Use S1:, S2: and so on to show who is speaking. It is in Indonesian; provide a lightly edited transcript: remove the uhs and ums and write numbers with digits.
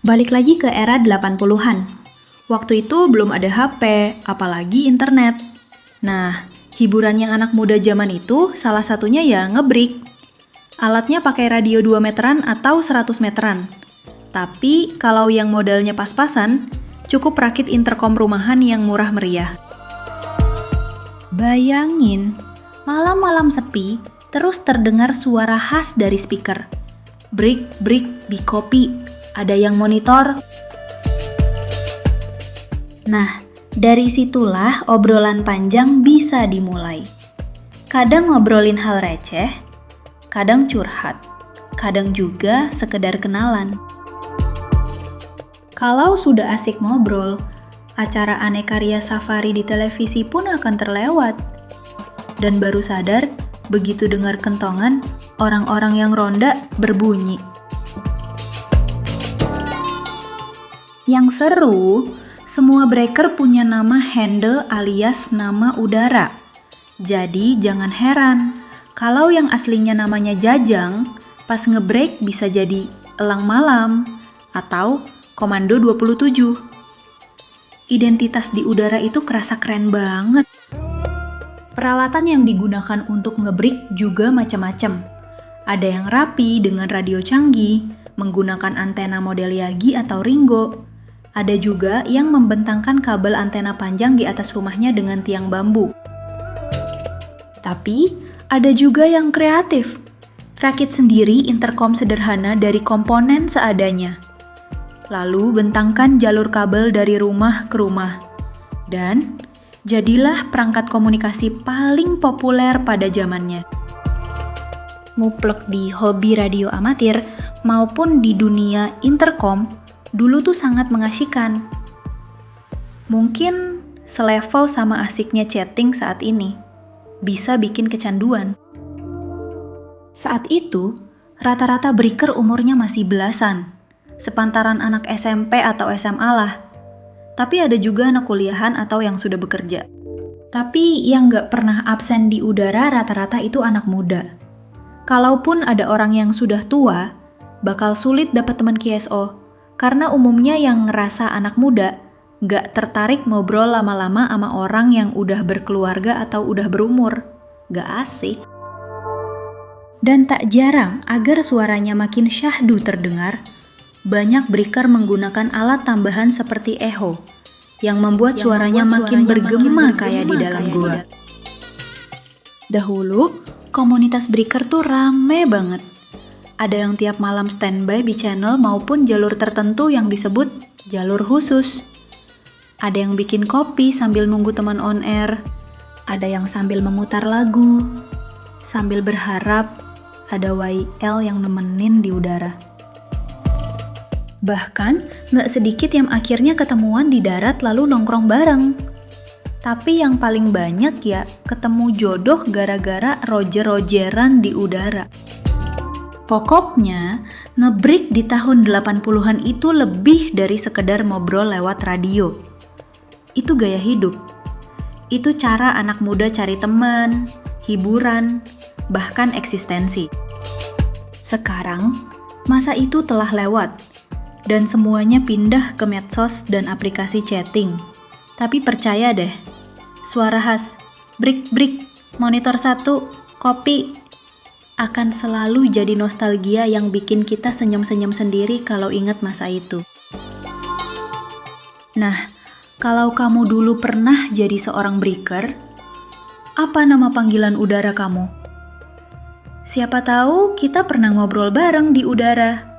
S1: Balik lagi ke era 80-an. Waktu itu belum ada HP, apalagi internet. Nah, hiburan yang anak muda zaman itu salah satunya ya ngebreak. Alatnya pakai radio 2 meteran atau 100 meteran. Tapi kalau yang modalnya pas-pasan, cukup rakit interkom rumahan yang murah meriah. Bayangin, malam-malam sepi, terus terdengar suara khas dari speaker. Break, Bikopi, ada yang monitor. Nah, dari situlah obrolan panjang bisa dimulai. Kadang ngobrolin hal receh, kadang curhat, kadang juga sekedar kenalan. Kalau sudah asik ngobrol, acara aneka ria safari di televisi pun akan terlewat. Dan baru sadar, begitu dengar kentongan, orang-orang yang ronda berbunyi. Yang seru, semua breaker punya nama handle alias nama udara. Jadi jangan heran, kalau yang aslinya namanya Jajang, pas ngebreak bisa jadi Elang Malam atau Komando 27. Identitas di udara itu kerasa keren banget. Peralatan yang digunakan untuk ngebreak juga macam-macam. Ada yang rapi dengan radio canggih, menggunakan antena model Yagi atau Ringo. Ada juga yang membentangkan kabel antena panjang di atas rumahnya dengan tiang bambu. Tapi, ada juga yang kreatif. Rakit sendiri interkom sederhana dari komponen seadanya. Lalu bentangkan jalur kabel dari rumah ke rumah. Dan, jadilah perangkat komunikasi paling populer pada zamannya. Nguplek di hobi radio amatir maupun di dunia interkom, dulu tuh sangat mengasyikan. Mungkin selevel sama asiknya chatting saat ini. Bisa bikin kecanduan. Saat itu, rata-rata breaker umurnya masih belasan. Sepantaran anak SMP atau SMA lah. Tapi ada juga anak kuliahan atau yang sudah bekerja. Tapi yang gak pernah absen di udara rata-rata itu anak muda. Kalaupun ada orang yang sudah tua, bakal sulit dapat teman KSO. Karena umumnya yang ngerasa anak muda gak tertarik ngobrol lama-lama sama orang yang udah berkeluarga atau udah berumur. Gak asik. Dan tak jarang agar suaranya makin syahdu terdengar, banyak breaker menggunakan alat tambahan seperti echo yang membuat suaranya makin bergema kayak di dalam gua. Dahulu, komunitas breaker tuh rame banget. Ada yang tiap malam standby di channel maupun jalur tertentu yang disebut jalur khusus. Ada yang bikin kopi sambil nunggu teman on air. Ada yang sambil memutar lagu. Sambil berharap ada YL yang nemenin di udara. Bahkan, gak sedikit yang akhirnya ketemuan di darat lalu nongkrong bareng. Tapi yang paling banyak ya ketemu jodoh gara-gara roger-rogeran di udara. Pokoknya, ngebreak di tahun 80-an itu lebih dari sekedar ngobrol lewat radio. Itu gaya hidup. Itu cara anak muda cari teman, hiburan, bahkan eksistensi. Sekarang, masa itu telah lewat, dan semuanya pindah ke medsos dan aplikasi chatting. Tapi percaya deh, suara khas, break, monitor 1, kopi, akan selalu jadi nostalgia yang bikin kita senyum-senyum sendiri kalau ingat masa itu. Nah, kalau kamu dulu pernah jadi seorang breaker, apa nama panggilan udara kamu? Siapa tahu kita pernah ngobrol bareng di udara.